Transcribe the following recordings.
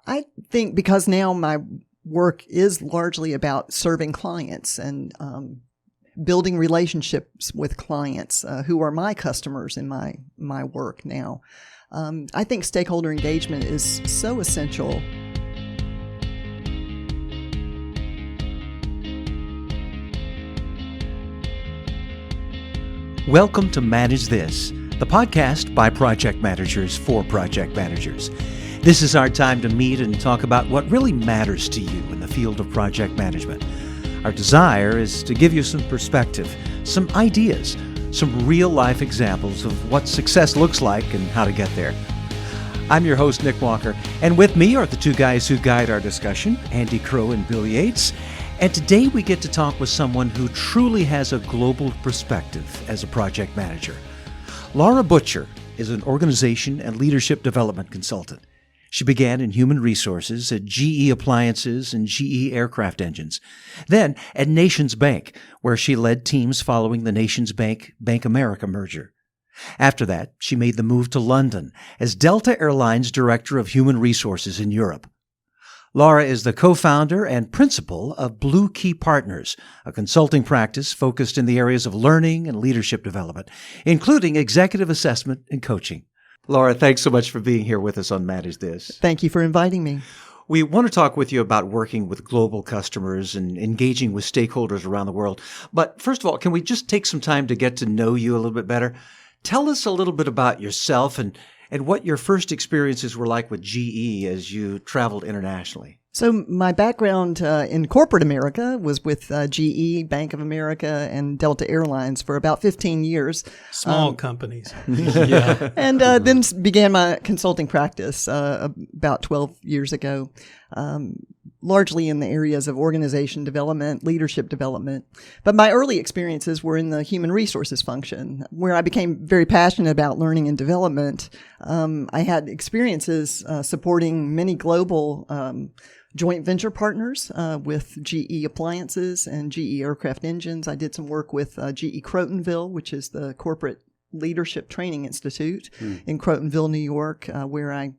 I think because now my work is largely about serving clients and building relationships with clients who are my customers in my work now. I think stakeholder engagement is so essential. Welcome to Manage This, the podcast by project managers for project managers. This is our time to meet and talk about what really matters to you in the field of project management. Our desire is to give you some perspective, some ideas, some real-life examples of what success looks like and how to get there. I'm your host, Nick Walker, and with me are the two guys who guide our discussion, Andy Crow and Bill Yates. And today we get to talk with someone who truly has a global perspective as a project manager. Laura Butcher is an organization and leadership development consultant. She began in human resources at GE Appliances and GE Aircraft Engines, then at NationsBank, where she led teams following the NationsBank Bank America merger. After that, she made the move to London as Delta Airlines Director of Human Resources in Europe. Laura is the co-founder and principal of Blue Key Partners, a consulting practice focused in the areas of learning and leadership development, including executive assessment and coaching. Laura, thanks so much for being here with us on Manage This. Thank you for inviting me. We want to talk with you about working with global customers and engaging with stakeholders around the world. But first of all, can we just take some time to get to know you a little bit better? Tell us a little bit about yourself and what your first experiences were like with GE as you traveled internationally. So my background in corporate America was with GE, Bank of America, and Delta Airlines for about 15 years. Small companies. Yeah. And then began my consulting practice about 12 years ago, largely in the areas of organization development, leadership development. But my early experiences were in the human resources function, where I became very passionate about learning and development. I had experiences supporting many global joint venture partners with GE Appliances and GE Aircraft Engines. I did some work with GE Crotonville, which is the corporate leadership training institute in Crotonville, New York, where I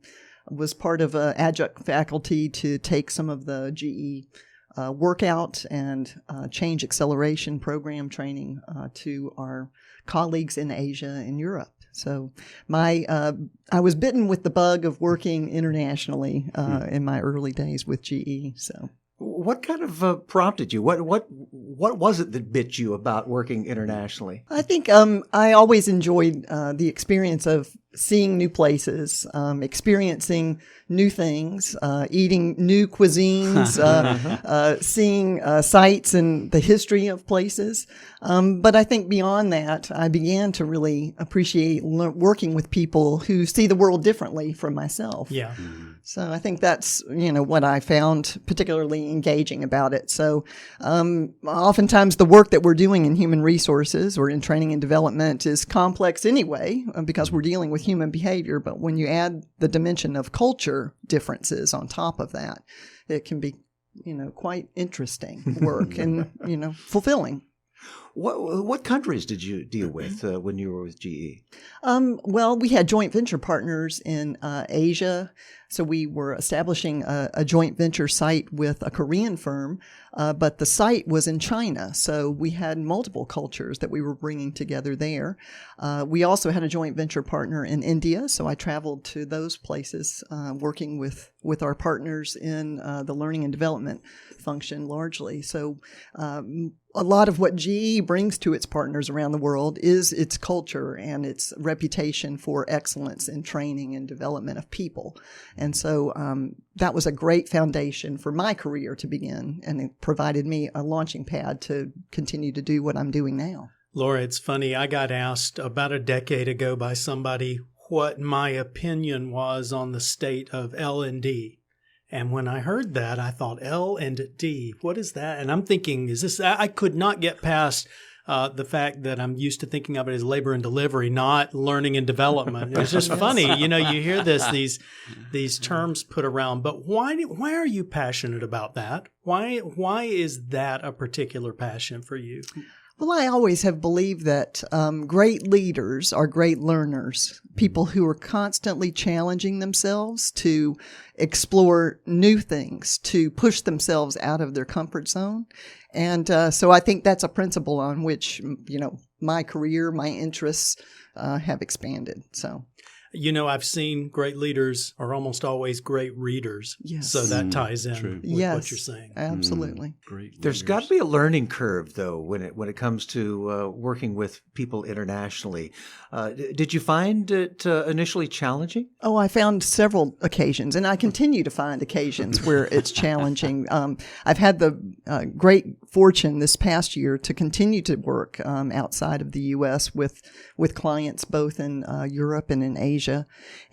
was part of an adjunct faculty to take some of the GE workout and change acceleration program training to our colleagues in Asia and Europe. So I was bitten with the bug of working internationally in my early days with GE. So, what kind of prompted you? What was it that bit you about working internationally? I think I always enjoyed the experience of seeing new places, experiencing new things, eating new cuisines, seeing sites and the history of places. But I think beyond that, I began to really appreciate working with people who see the world differently from myself. Yeah. So I think that's, what I found particularly engaging about it. So oftentimes the work that we're doing in human resources or in training and development is complex anyway, because we're dealing with human behavior. But when you add the dimension of culture differences on top of that, it can be, quite interesting work and, fulfilling. What countries did you deal with when you were with GE? Well, we had joint venture partners in Asia. So we were establishing a joint venture site with a Korean firm, but the site was in China. So we had multiple cultures that we were bringing together there. We also had a joint venture partner in India. So I traveled to those places working with our partners in the learning and development function largely. So a lot of what GE brings to its partners around the world is its culture and its reputation for excellence in training and development of people. And so that was a great foundation for my career to begin, and it provided me a launching pad to continue to do what I'm doing now. Laura, it's funny. I got asked about a decade ago by somebody what my opinion was on the state of L&D. And when I heard that, I thought, L&D, what is that? And I'm thinking, is this, I could not get past the fact that I'm used to thinking of it as labor and delivery, not learning and development. It's just funny, you hear these terms put around, but why are you passionate about that? Why is that a particular passion for you? Well, I always have believed that great leaders are great learners, people who are constantly challenging themselves to explore new things, to push themselves out of their comfort zone. And so I think that's a principle on which, my career, my interests have expanded. So. I've seen great leaders are almost always great readers. Yes. So that ties in True. with what you're saying. Absolutely. Great. There's got to be a learning curve, though, when it comes to working with people internationally. Did you find it initially challenging? Oh, I found several occasions, and I continue to find occasions where it's challenging. I've had the great fortune this past year to continue to work outside of the U.S. with clients both in Europe and in Asia.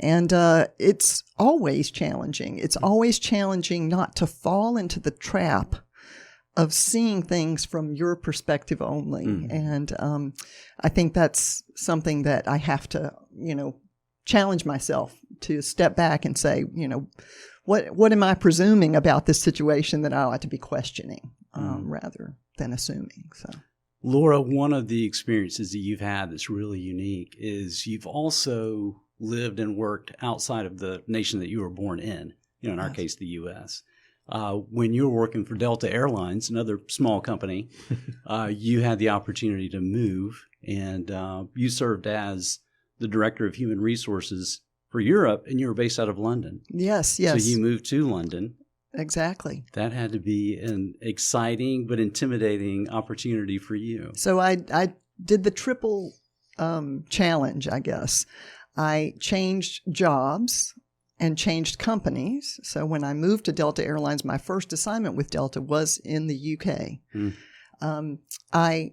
And it's always challenging. It's always challenging not to fall into the trap of seeing things from your perspective only. And I think that's something that I have to, challenge myself to step back and say, what am I presuming about this situation that I ought to be questioning rather than assuming. So. Laura, one of the experiences that you've had that's really unique is you've also lived and worked outside of the nation that you were born in, in our case, the U.S. When you were working for Delta Airlines, another small company, you had the opportunity to move, and you served as the Director of Human Resources for Europe, and you were based out of London. Yes. So you moved to London. Exactly. That had to be an exciting but intimidating opportunity for you. So I did the triple challenge, I guess. I changed jobs and changed companies. So when I moved to Delta Airlines, my first assignment with Delta was in the UK. I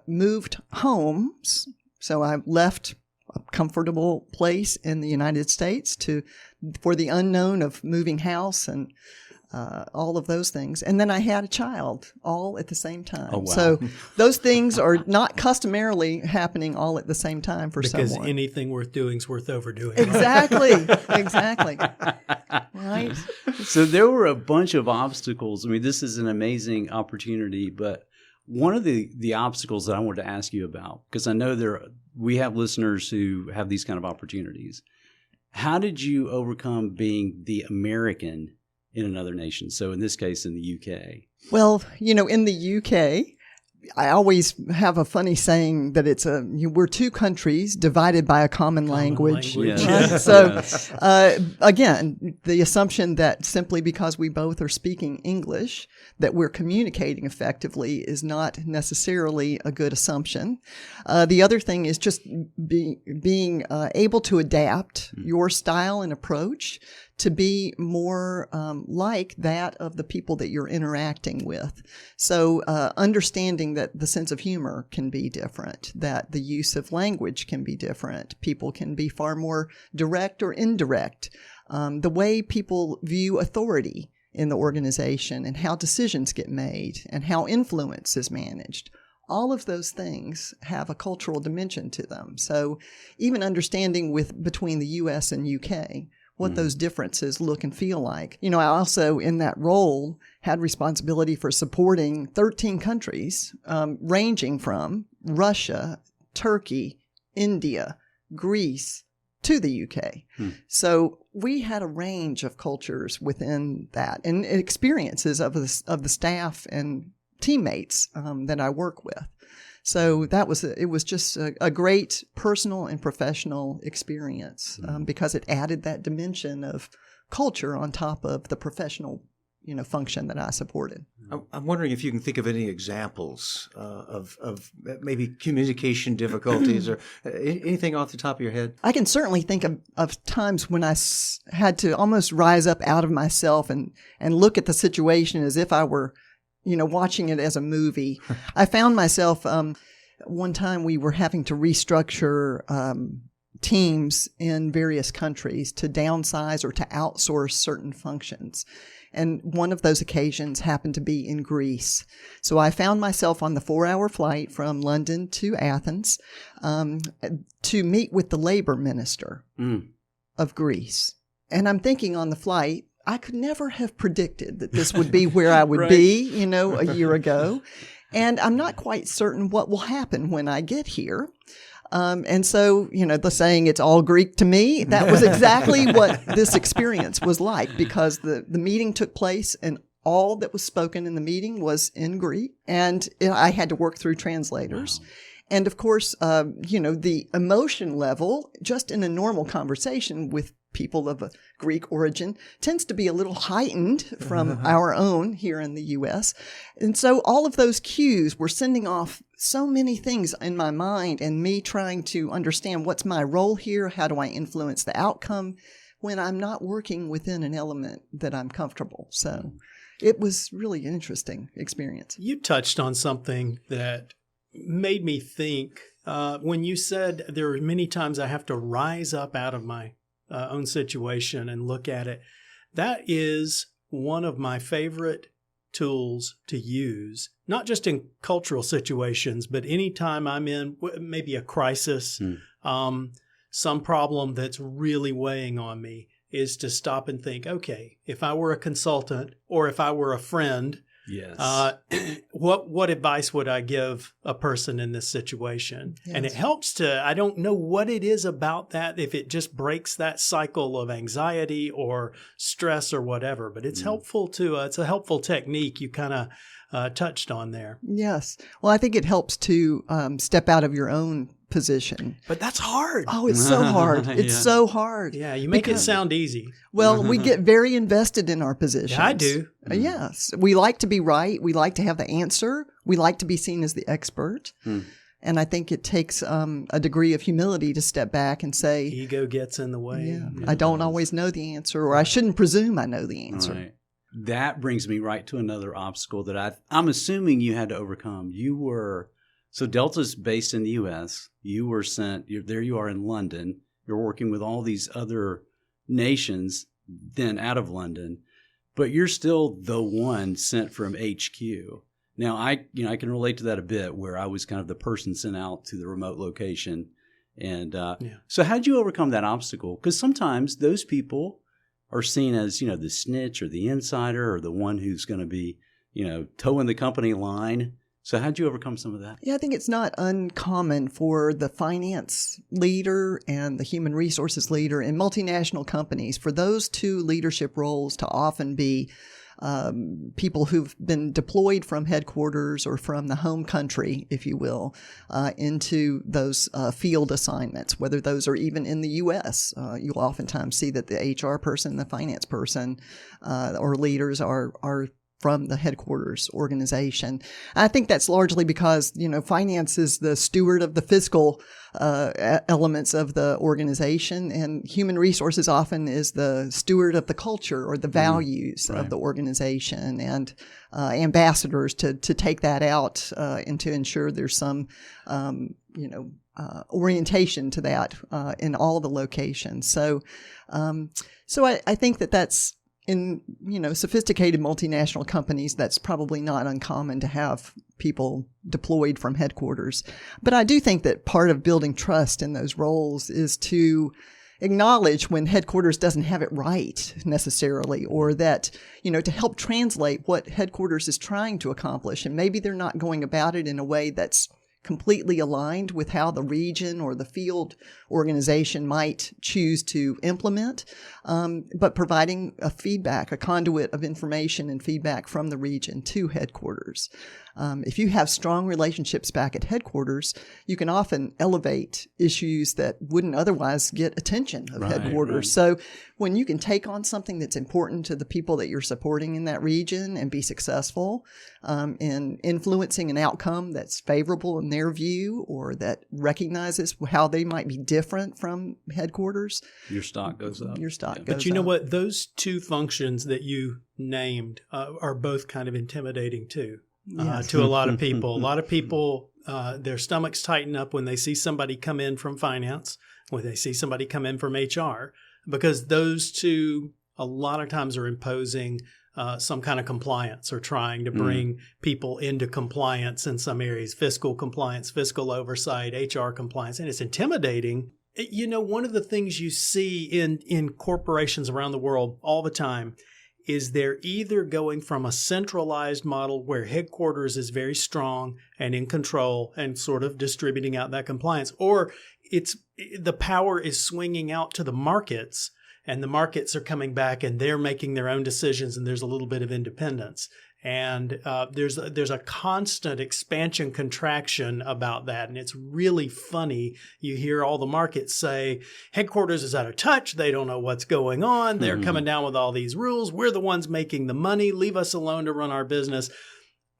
moved homes. So I left a comfortable place in the United States for the unknown of moving house and all of those things. And then I had a child all at the same time. Oh, wow. So those things are not customarily happening all at the same time for someone. Because anything worth doing is worth overdoing. Exactly. Exactly. Right. So there were a bunch of obstacles. I mean, this is an amazing opportunity, but one of the obstacles that I wanted to ask you about, because I know we have listeners who have these kind of opportunities. How did you overcome being the American in another nation? So in this case, in the UK. Well, in the UK, I always have a funny saying that we're two countries divided by a common language. Yes. Right? Yes. So again, the assumption that simply because we both are speaking English, that we're communicating effectively is not necessarily a good assumption. The other thing is just being able to adapt your style and approach to be more like that of the people that you're interacting with. So understanding that the sense of humor can be different, that the use of language can be different. People can be far more direct or indirect. The way people view authority in the organization and how decisions get made and how influence is managed. All of those things have a cultural dimension to them. So even understanding between the U.S. and UK, what those differences look and feel like. I also, in that role, had responsibility for supporting 13 countries, ranging from Russia, Turkey, India, Greece, to the UK. So we had a range of cultures within that and experiences of the staff and teammates that I work with. So it was just a great personal and professional experience because it added that dimension of culture on top of the professional, function that I supported. I'm wondering if you can think of any examples of maybe communication difficulties or anything off the top of your head. I can certainly think of times when I had to almost rise up out of myself and look at the situation as if I were watching it as a movie. I found myself, one time we were having to restructure teams in various countries to downsize or to outsource certain functions. And one of those occasions happened to be in Greece. So I found myself on the 4-hour flight from London to Athens to meet with the labor minister of Greece. And I'm thinking on the flight, I could never have predicted that this would be where I would be, a year ago. And I'm not quite certain what will happen when I get here. And so, the saying, it's all Greek to me, that was exactly what this experience was like, because the meeting took place and all that was spoken in the meeting was in Greek, and I had to work through translators. Wow. And of course, the emotion level, just in a normal conversation with people of a Greek origin, tends to be a little heightened from our own here in the U.S. And so all of those cues were sending off so many things in my mind, and me trying to understand what's my role here, how do I influence the outcome when I'm not working within an element that I'm comfortable. So it was really an interesting experience. You touched on something that made me think when you said there are many times I have to rise up out of my own situation and look at it. That is one of my favorite tools to use, not just in cultural situations, but anytime I'm in maybe a crisis, some problem that's really weighing on me, is to stop and think, okay, if I were a consultant or if I were a friend, what advice would I give a person in this situation? Yes. And it helps to, I don't know what it is about that, if it just breaks that cycle of anxiety or stress or whatever, but it's helpful to, it's a helpful technique you kind of touched on there. Yes. Well, I think it helps to step out of your own position. But that's hard. Oh, it's so hard. It's so hard. Yeah, you make it sound easy. Well, we get very invested in our positions. Yeah, I do. Yes. We like to be right. We like to have the answer. We like to be seen as the expert. And I think it takes a degree of humility to step back and say, ego gets in the way. Yeah, I don't always know the answer, or I shouldn't presume I know the answer. Right. That brings me right to another obstacle that I'm assuming you had to overcome. So Delta's based in the U.S. You were sent, there you are in London. You're working with all these other nations then out of London, but you're still the one sent from HQ. Now, I can relate to that a bit, where I was kind of the person sent out to the remote location. And so how'd you overcome that obstacle? Because sometimes those people are seen as, the snitch or the insider or the one who's going to be, towing the company line. So how'd you overcome some of that? Yeah, I think it's not uncommon for the finance leader and the human resources leader in multinational companies, for those two leadership roles to often be people who've been deployed from headquarters or from the home country, if you will, into those field assignments, whether those are even in the U.S. You'll oftentimes see that the HR person, the finance person, or leaders are from the headquarters organization. I think that's largely because, finance is the steward of the fiscal elements of the organization, and human resources often is the steward of the culture or the values of the organization, and ambassadors to take that out and to ensure there's some, orientation to that in all the locations. So I think that's in, sophisticated multinational companies, that's probably not uncommon to have people deployed from headquarters. But I do think that part of building trust in those roles is to acknowledge when headquarters doesn't have it right necessarily, or that, to help translate what headquarters is trying to accomplish. And maybe they're not going about it in a way that's completely aligned with how the region or the field organization might choose to implement, but providing a conduit of information and feedback from the region to headquarters. If you have strong relationships back at headquarters, you can often elevate issues that wouldn't otherwise get attention of headquarters. Right. So when you can take on something that's important to the people that you're supporting in that region and be successful in influencing an outcome that's favorable in their view, or that recognizes how they might be different from headquarters, your stock goes up. Your stock goes up. But you know what? Those two functions that you named are both kind of intimidating too. Yes. To a lot of people. A lot of people, their stomachs tighten up when they see somebody come in from finance, when they see somebody come in from HR, because those two a lot of times are imposing some kind of compliance, or trying to bring people into compliance in some areas, fiscal compliance, fiscal oversight, HR compliance, and it's intimidating. One of the things you see in corporations around the world all the time is they're either going from a centralized model where headquarters is very strong and in control and sort of distributing out that compliance, or the power is swinging out to the markets, and the markets are coming back and they're making their own decisions, and there's a little bit of independence. And there's a constant expansion contraction about that. And it's really funny. You hear all the markets say, headquarters is out of touch. They don't know what's going on. They're coming down with all these rules. We're the ones making the money. Leave us alone to run our business.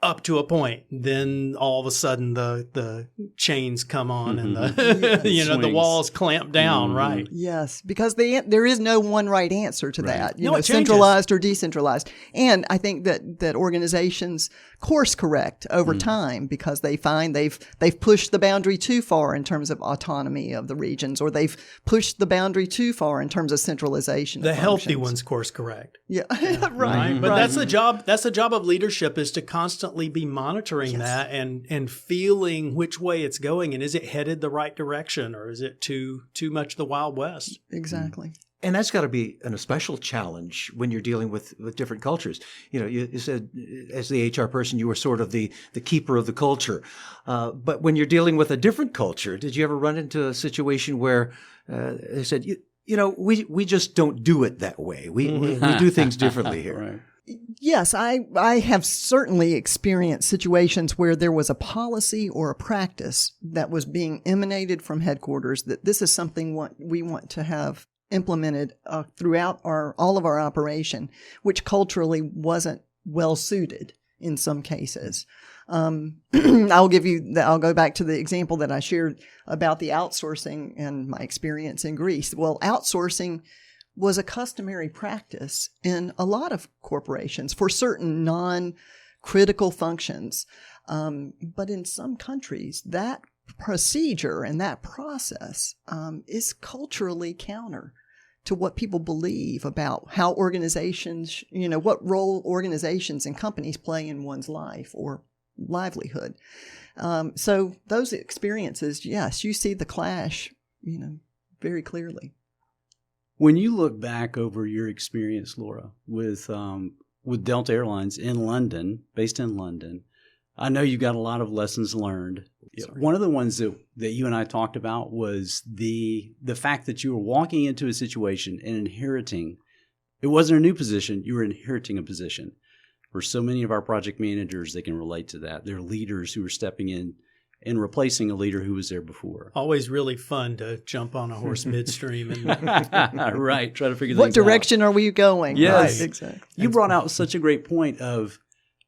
Up to a point. Then all of a sudden the chains come on and the walls clamp down, right? Yes, because there is no one right answer to that. It changes. Centralized or decentralized. And I think that organizations course correct over time because they find they've pushed the boundary too far in terms of autonomy of the regions, or they've pushed the boundary too far in terms of centralization. The healthy ones course correct. Yeah. Right. But that's the job. That's the job of leadership, is to constantly be monitoring that and feeling which way it's going, and is it headed the right direction, or is it too much the Wild West? Exactly. And that's got to be a special challenge when you're dealing with different cultures. You said as the HR person, you were sort of the keeper of the culture. But when you're dealing with a different culture, did you ever run into a situation where they said, we just don't do it that way. We do things differently here. Right. Yes, I have certainly experienced situations where there was a policy or a practice that was being emanated from headquarters that this is something we want to have implemented throughout all of our operation, which culturally wasn't well suited in some cases. I'll go back to the example that I shared about the outsourcing and my experience in Greece. Well, outsourcing was a customary practice in a lot of corporations for certain non-critical functions. But in some countries, that procedure and that process is culturally counter to what people believe about how organizations, what role organizations and companies play in one's life or livelihood. So those experiences, yes, you see the clash, very clearly. When you look back over your experience, Laura, with Delta Airlines in London, based in London, I know you got a lot of lessons learned. Sorry. One of the ones that you and I talked about was the fact that you were walking into a situation and inheriting. It wasn't a new position. You were inheriting a position. For so many of our project managers, they can relate to that. They're leaders who are stepping in and replacing a leader who was there before. Always really fun to jump on a horse midstream and right, try to figure things out. What direction are we going? Yes, right, exactly. You brought out such a great point of,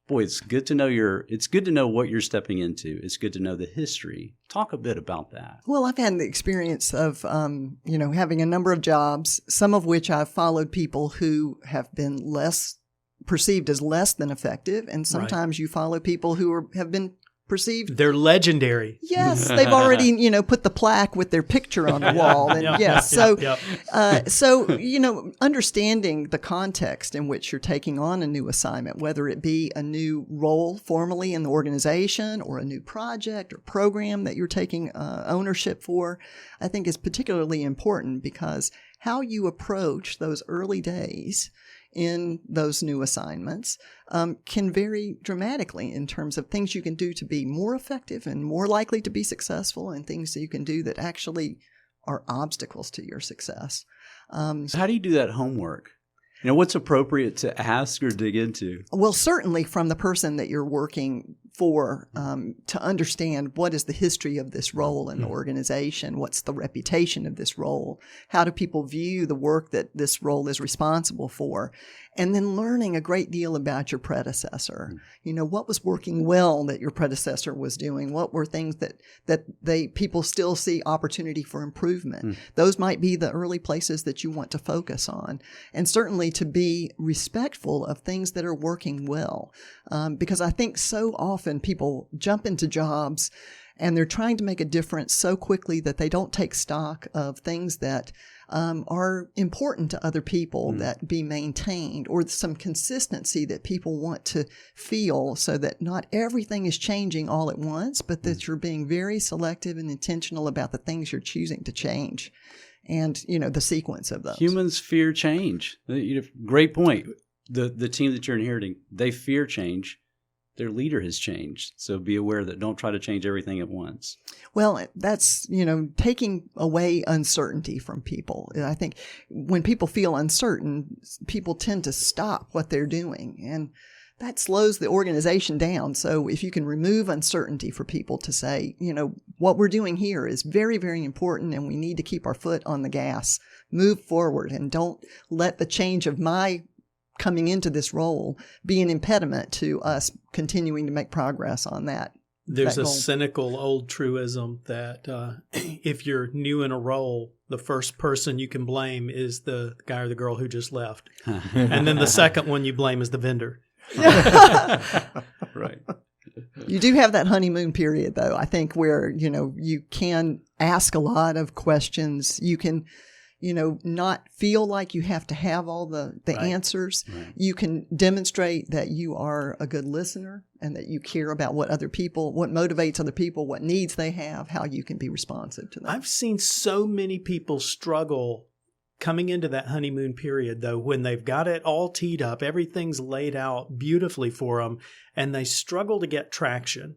boy, it's good to know what you're stepping into. It's good to know the history. Talk a bit about that. Well, I've had the experience of, having a number of jobs, some of which I've followed people who have been perceived as less than effective, and sometimes you follow people who have been perceived. They're legendary. Yes, they've already, put the plaque with their picture on the wall. And so understanding the context in which you're taking on a new assignment, whether it be a new role formally in the organization or a new project or program that you're taking ownership for, I think is particularly important, because how you approach those early days in those new assignments can vary dramatically in terms of things you can do to be more effective and more likely to be successful, and things that you can do that actually are obstacles to your success. So how do you do that homework? What's appropriate to ask or dig into? Well, certainly from the person that you're working for, to understand what is the history of this role in the organization, what's the reputation of this role, how do people view the work that this role is responsible for, and then learning a great deal about your predecessor. What was working well that your predecessor was doing? What were things that people still see opportunity for improvement? Those might be the early places that you want to focus on, and certainly to be respectful of things that are working well, because I think so often people jump into jobs and they're trying to make a difference so quickly that they don't take stock of things that are important to other people that be maintained, or some consistency that people want to feel, so that not everything is changing all at once, but that you're being very selective and intentional about the things you're choosing to change, and the sequence of those. Humans fear change. Great point. the team that you're inheriting, they fear change. Their leader has changed. So be aware that don't try to change everything at once. Well, that's, taking away uncertainty from people. I think when people feel uncertain, people tend to stop what they're doing, and that slows the organization down. So if you can remove uncertainty for people to say, what we're doing here is very, very important, and we need to keep our foot on the gas, move forward, and don't let the change of my coming into this role be an impediment to us continuing to make progress on that. There's a cynical old truism that if you're new in a role, the first person you can blame is the guy or the girl who just left. And then the second one you blame is the vendor. Right. You do have that honeymoon period, though, I think, where, you can ask a lot of questions. You can not feel like you have to have all the right answers. Right. You can demonstrate that you are a good listener and that you care about what motivates other people, what needs they have, how you can be responsive to them. I've seen so many people struggle coming into that honeymoon period, though, when they've got it all teed up, everything's laid out beautifully for them, and they struggle to get traction.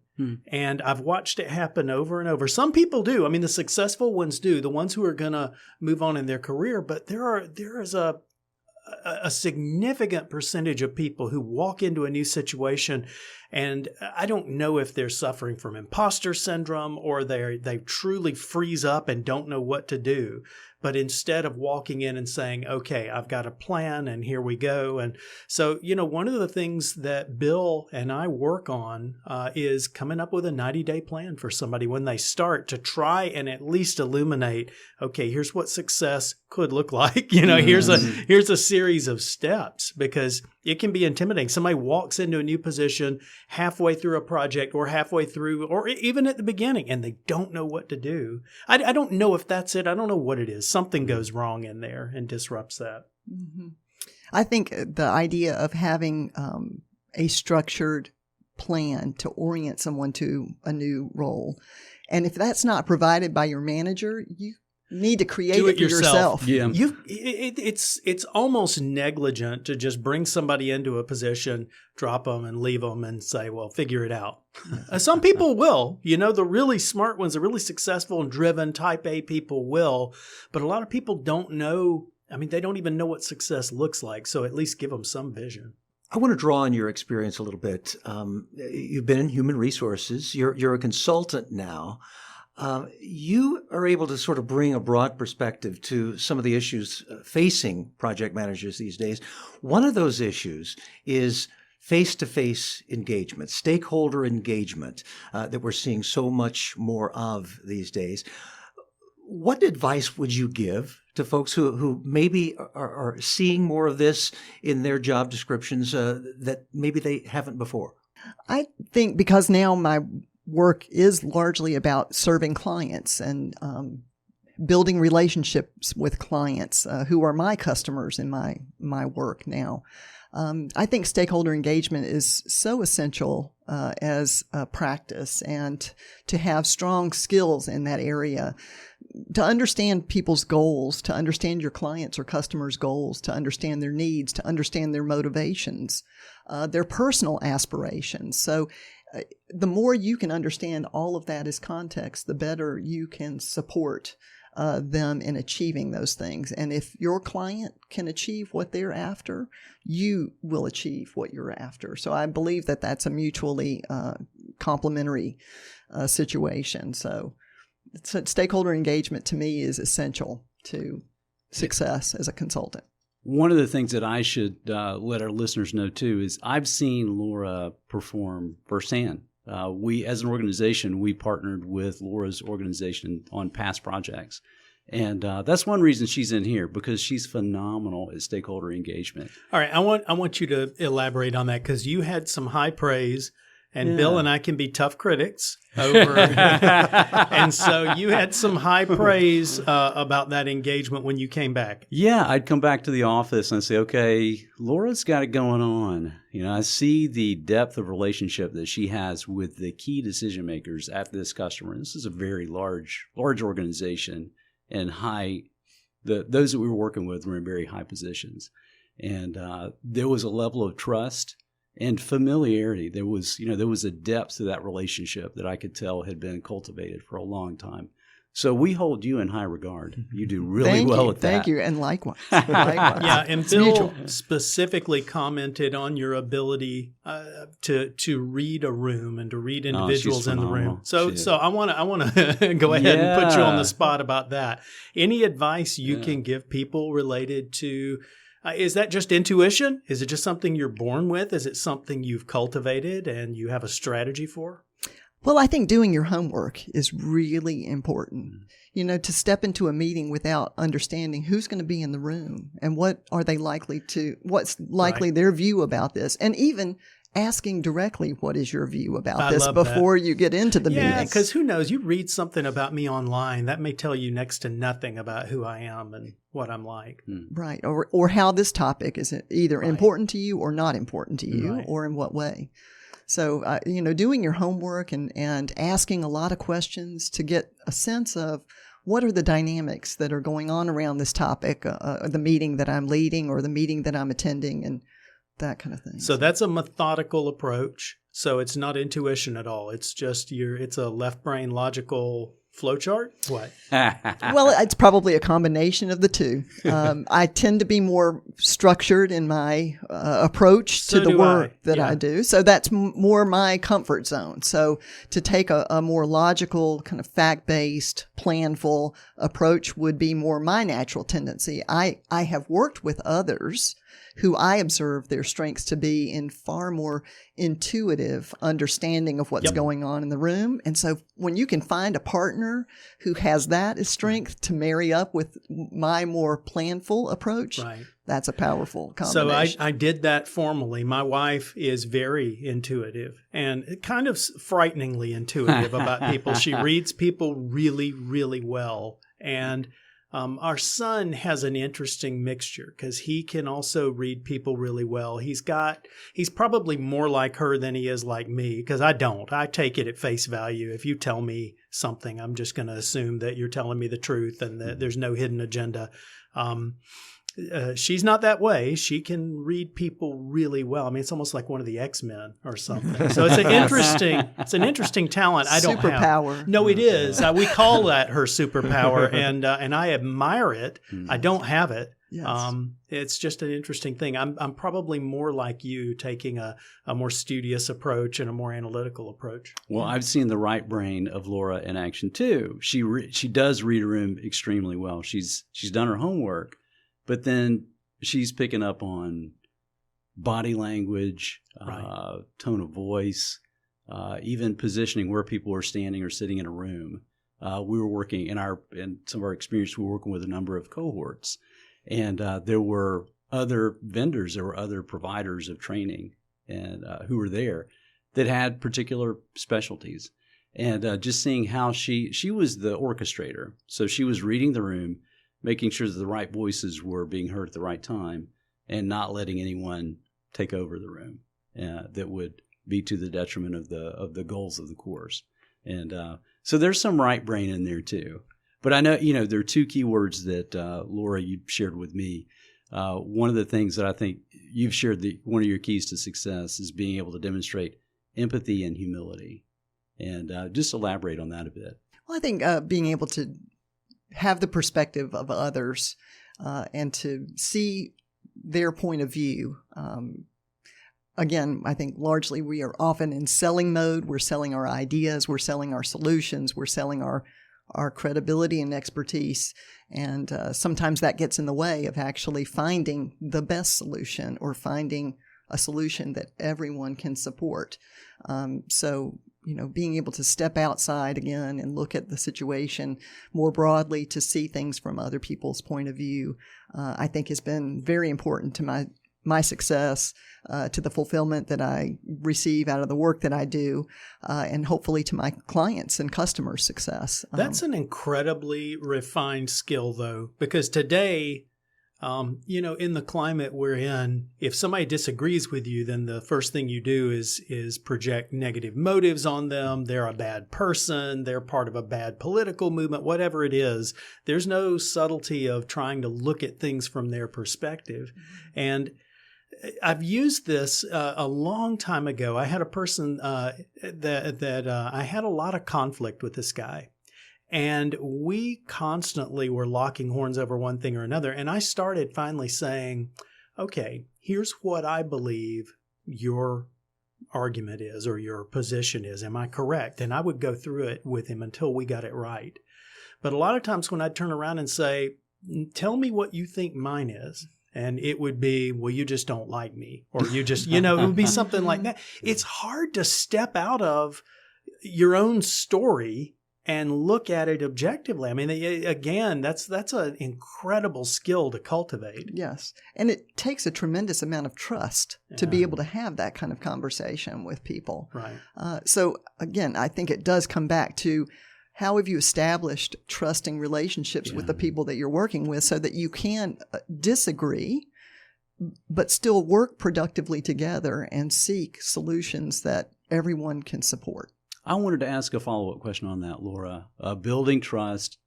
And I've watched it happen over and over. Some people do. I mean, the successful ones do, the ones who are going to move on in their career. But there is a significant percentage of people who walk into a new situation, and I don't know if they're suffering from imposter syndrome or they truly freeze up and don't know what to do. But instead of walking in and saying, okay, I've got a plan and here we go. And so, one of the things that Bill and I work on is coming up with a 90-day plan for somebody when they start, to try and at least illuminate, okay, here's what success could look like. Here's a series of steps, because it can be intimidating. Somebody walks into a new position halfway through a project or halfway through, or even at the beginning, and they don't know what to do. I don't know if that's it. I don't know what it is. Something goes wrong in there and disrupts that. Mm-hmm. I think the idea of having a structured plan to orient someone to a new role, and if that's not provided by your manager, you need to create it for yourself. Yeah. It's almost negligent to just bring somebody into a position, drop them and leave them and say, well, figure it out. Some people will, the really smart ones, the really successful and driven type A people will, but a lot of people don't know. I mean, they don't even know what success looks like. So at least give them some vision. I want to draw on your experience a little bit. You've been in human resources. You're a consultant now. You are able to sort of bring a broad perspective to some of the issues facing project managers these days. One of those issues is face-to-face engagement, stakeholder engagement that we're seeing so much more of these days. What advice would you give to folks who maybe are seeing more of this in their job descriptions that maybe they haven't before? I think because now my work is largely about serving clients and building relationships with clients who are my customers in my work now. I think stakeholder engagement is so essential as a practice, and to have strong skills in that area, to understand people's goals, to understand your clients' or customers' goals, to understand their needs, to understand their motivations, their personal aspirations. So the more you can understand all of that as context, the better you can support them in achieving those things. And if your client can achieve what they're after, you will achieve what you're after. So I believe that that's a mutually complementary situation. So stakeholder engagement to me is essential to success as a consultant. One of the things that I should let our listeners know too is I've seen Laura perform firsthand. We, as an organization, we partnered with Laura's organization on past projects. And that's one reason she's in here, because she's phenomenal at stakeholder engagement. All right. I want you to elaborate on that, because you had some high praise. And Bill and I can be tough critics over. And so you had some high praise about that engagement when you came back. Yeah, I'd come back to the office and I'd say, okay, Laura's got it going on. I see the depth of relationship that she has with the key decision makers at this customer. And this is a very large organization, and those that we were working with were in very high positions. And there was a level of trust and familiarity. There was a depth to that relationship that I could tell had been cultivated for a long time. So we hold you in high regard. You do really well at that. Thank you, and likewise. Likewise. Yeah, and Bill specifically commented on your ability to read a room and to read individuals in the room. So I want to go ahead and put you on the spot about that. Any advice you can give people related to? Is that just intuition? Is it just something you're born with? Is it something you've cultivated and you have a strategy for? Well, I think doing your homework is really important. You know, to step into a meeting without understanding who's going to be in the room and what's likely their view about this, and even asking directly, what is your view about this before you get into the meeting? Yeah, because who knows? You read something about me online, that may tell you next to nothing about who I am and what I'm like. Right. Or how this topic is either important to you or not important to you, or in what way. So, doing your homework and asking a lot of questions to get a sense of what are the dynamics that are going on around this topic, the meeting that I'm leading or the meeting that I'm attending, and that kind of thing. So that's a methodical approach. So it's not intuition at all. It's just it's a left brain logical flowchart? What? Well, it's probably a combination of the two. I tend to be more structured in my approach to the work that I do. So that's more my comfort zone. So to take a more logical, kind of fact-based, planful approach would be more my natural tendency. I have worked with others who I observe their strengths to be in far more intuitive understanding of what's going on in the room. And so when you can find a partner who has that as strength to marry up with my more planful approach, that's a powerful combination. So I did that formally. My wife is very intuitive and kind of frighteningly intuitive about people. She reads people really, really well. And our son has an interesting mixture because he can also read people really well. He's probably more like her than he is like me, because I don't. I take it at face value. If you tell me something, I'm just going to assume that you're telling me the truth and that there's no hidden agenda. She's not that way. She can read people really well. I mean, it's almost like one of the X-Men or something. So it's an interesting talent. I don't have. Superpower. No, it is. We call that her superpower, and I admire it. I don't have it. Yes. It's just an interesting thing. I'm probably more like you, taking a more studious approach and a more analytical approach. Well, I've seen the right brain of Laura in action too. She does read a room extremely well. She's done her homework. But then she's picking up on body language, tone of voice, even positioning where people are standing or sitting in a room. We were working in some of our experience. We were working with a number of cohorts, and there were other vendors, there were other providers of training, and who were there that had particular specialties. And just seeing how she was the orchestrator, so she was reading the room, making sure that the right voices were being heard at the right time and not letting anyone take over the room that would be to the detriment of the goals of the course. And so there's some right brain in there too. But I know, there are two key words that, Laura, you shared with me. One of the things that I think you've shared, one of your keys to success is being able to demonstrate empathy and humility. And just elaborate on that a bit. Well, I think being able to have the perspective of others and to see their point of view. Again, I think largely we are often in selling mode. We're selling our ideas. We're selling our solutions. We're selling our credibility and expertise. And sometimes that gets in the way of actually finding the best solution or finding a solution that everyone can support. So being able to step outside again and look at the situation more broadly to see things from other people's point of view, I think has been very important to my success, to the fulfillment that I receive out of the work that I do, and hopefully to my clients' and customers' success. That's an incredibly refined skill, though, because today In the climate we're in, if somebody disagrees with you, then the first thing you do is project negative motives on them. They're a bad person. They're part of a bad political movement, whatever it is. There's no subtlety of trying to look at things from their perspective. And I've used this a long time ago. I had a person that I had a lot of conflict with this guy. And we constantly were locking horns over one thing or another. And I started finally saying, okay, here's what I believe your argument is or your position is. Am I correct? And I would go through it with him until we got it right. But a lot of times when I'd turn around and say, tell me what you think mine is. And it would be, well, you just don't like me. Or you just, it would be something like that. It's hard to step out of your own story and look at it objectively. I mean, again, that's an incredible skill to cultivate. Yes. And it takes a tremendous amount of trust to be able to have that kind of conversation with people. Right. So again, I think it does come back to how have you established trusting relationships with the people that you're working with so that you can disagree, but still work productively together and seek solutions that everyone can support. I wanted to ask a follow-up question on that, Laura. Building trust,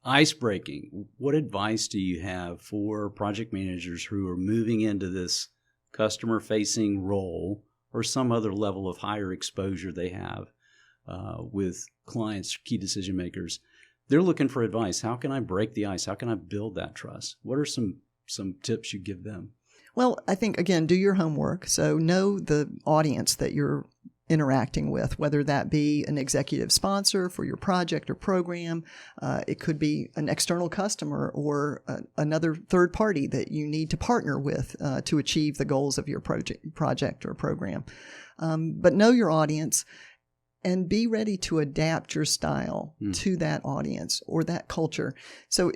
ice breaking. What advice do you have for project managers who are moving into this customer-facing role or some other level of higher exposure they have with clients, key decision makers? They're looking for advice. How can I break the ice? How can I build that trust? What are some tips you give them? Well, I think, again, do your homework. So know the audience that you're interacting with, whether that be an executive sponsor for your project or program. It could be an external customer or another third party that you need to partner with to achieve the goals of your project or program. But know your audience and be ready to adapt your style to that audience or that culture. So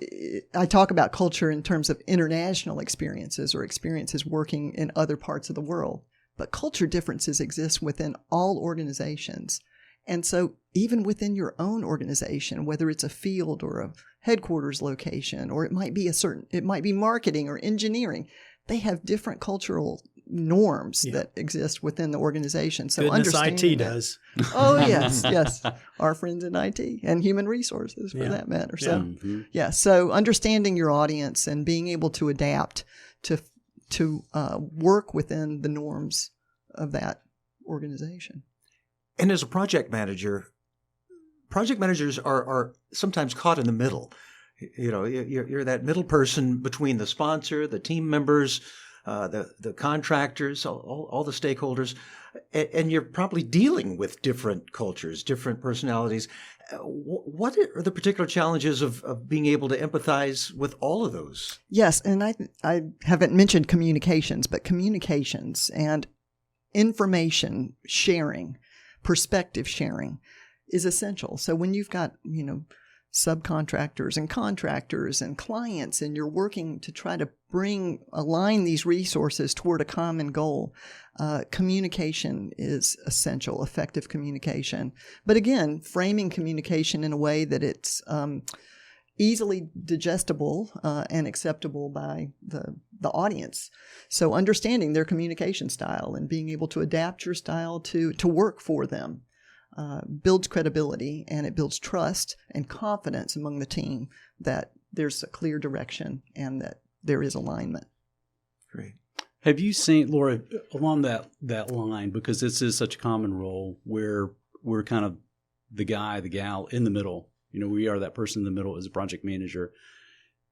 I talk about culture in terms of international experiences or experiences working in other parts of the world. But culture differences exist within all organizations. And so even within your own organization, whether it's a field or a headquarters location, or it might be marketing or engineering, they have different cultural norms that exist within the organization. So understanding IT does. Oh, yes. Our friends in IT and human resources for that matter. So, so understanding your audience and being able to adapt to work within the norms of that organization. And as a project manager, project managers are sometimes caught in the middle. You're that middle person between the sponsor, the team members, the contractors, all the stakeholders, and you're probably dealing with different cultures, different personalities. What are the particular challenges of being able to empathize with all of those? Yes, and I haven't mentioned communications, but communications and information sharing, perspective sharing is essential. So when you've got, subcontractors and contractors and clients, and you're working to try to align these resources toward a common goal, communication is essential, effective communication. But again, framing communication in a way that it's easily digestible and acceptable by the audience. So understanding their communication style and being able to adapt your style to work for them. Builds credibility, and it builds trust and confidence among the team that there's a clear direction and that there is alignment. Great. Have you seen, Laura, along that line, because this is such a common role where we're kind of the guy, the gal in the middle. We are that person in the middle as a project manager.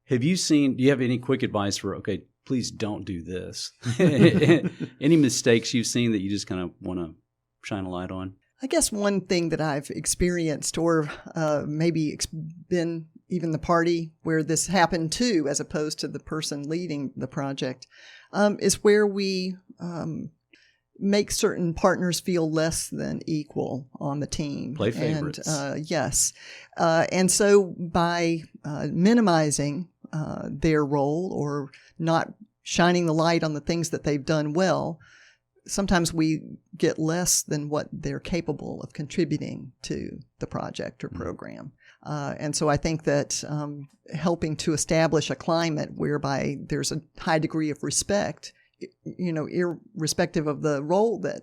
Do you have any quick advice for, okay, please don't do this? Any mistakes you've seen that you just kind of want to shine a light on? I guess one thing that I've experienced or maybe been even the party where this happened to, as opposed to the person leading the project, is where we make certain partners feel less than equal on the team. Play favorites. And, yes. And so by minimizing their role or not shining the light on the things that they've done well, sometimes we get less than what they're capable of contributing to the project or program. And so I think that helping to establish a climate whereby there's a high degree of respect, irrespective of the role that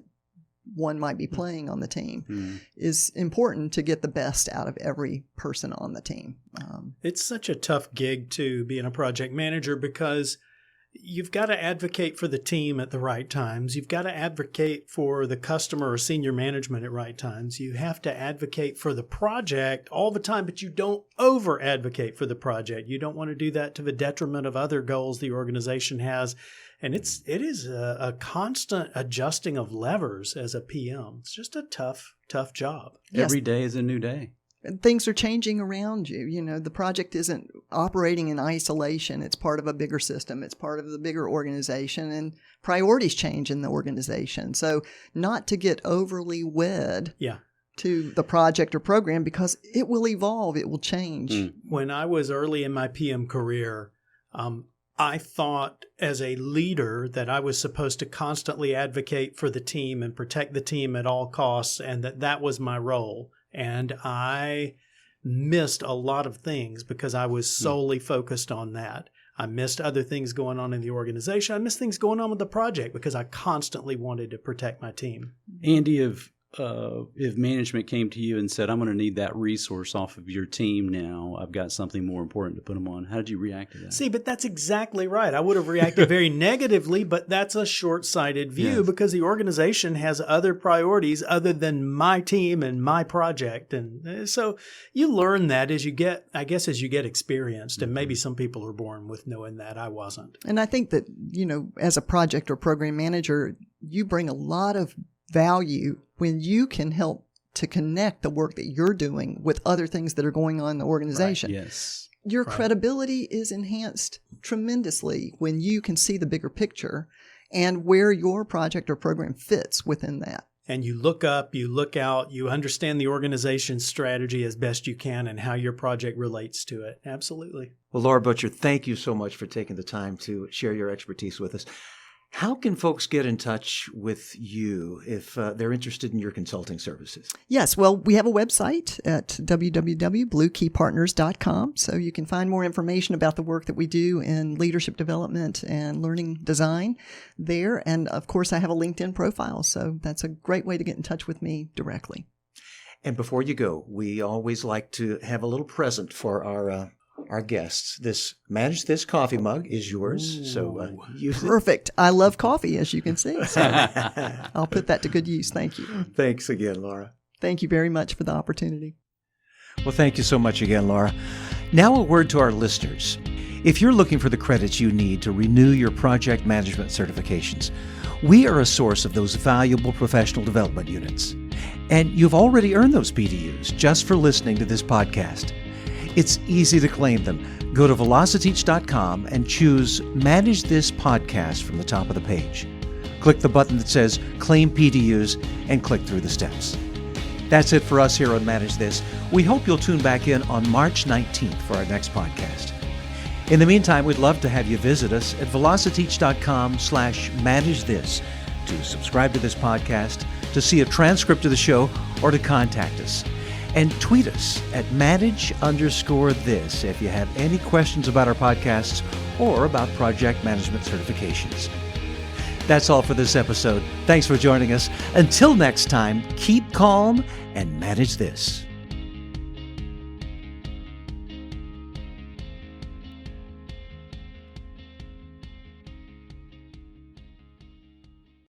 one might be playing on the team, is important to get the best out of every person on the team. It's such a tough gig, too, being a project manager, because you've got to advocate for the team at the right times. You've got to advocate for the customer or senior management at right times. You have to advocate for the project all the time, but you don't over-advocate for the project. You don't want to do that to the detriment of other goals the organization has. And it is a constant adjusting of levers as a PM. It's just a tough job. Yes. Every day is a new day. And things are changing around you. The project isn't operating in isolation. It's part of a bigger system. It's part of the bigger organization, and priorities change in the organization. So not to get overly wed to the project or program, because it will evolve. It will change. When I was early in my PM career, I thought as a leader that I was supposed to constantly advocate for the team and protect the team at all costs, and that was my role. And I missed a lot of things because I was solely focused on that. I missed other things going on in the organization. I missed things going on with the project because I constantly wanted to protect my team. Andy, if management came to you and said, I'm going to need that resource off of your team now, I've got something more important to put them on, how did you react to that? See, but that's exactly right. I would have reacted very negatively, but that's a short-sighted view because the organization has other priorities other than my team and my project. And so you learn that as you get experienced. And maybe some people are born with knowing that. I wasn't. And I think that, as a project or program manager, you bring a lot of value when you can help to connect the work that you're doing with other things that are going on in the organization. Right. Yes. Your credibility is enhanced tremendously when you can see the bigger picture and where your project or program fits within that. And you look up, you look out, you understand the organization's strategy as best you can and how your project relates to it. Absolutely. Well, Laura Butcher, thank you so much for taking the time to share your expertise with us. How can folks get in touch with you if they're interested in your consulting services? Yes, well, we have a website at www.bluekeypartners.com, so you can find more information about the work that we do in leadership development and learning design there. And, of course, I have a LinkedIn profile, so that's a great way to get in touch with me directly. And before you go, we always like to have a little present for our guests. This Manage This coffee mug is yours. So use it. Perfect. I love coffee, as you can see. So I'll put that to good use. Thank you. Thanks again, Laura. Thank you very much for the opportunity. Well, thank you so much again, Laura. Now a word to our listeners. If you're looking for the credits you need to renew your project management certifications, we are a source of those valuable professional development units. And you've already earned those PDUs just for listening to this podcast. It's easy to claim them. Go to velociteach.com and choose Manage This Podcast from the top of the page. Click the button that says Claim PDUs and click through the steps. That's it for us here on Manage This. We hope you'll tune back in on March 19th for our next podcast. In the meantime, we'd love to have you visit us at velociteach.com/manage this to subscribe to this podcast, to see a transcript of the show, or to contact us. And tweet us at manage_this if you have any questions about our podcasts or about project management certifications. That's all for this episode. Thanks for joining us. Until next time, keep calm and manage this.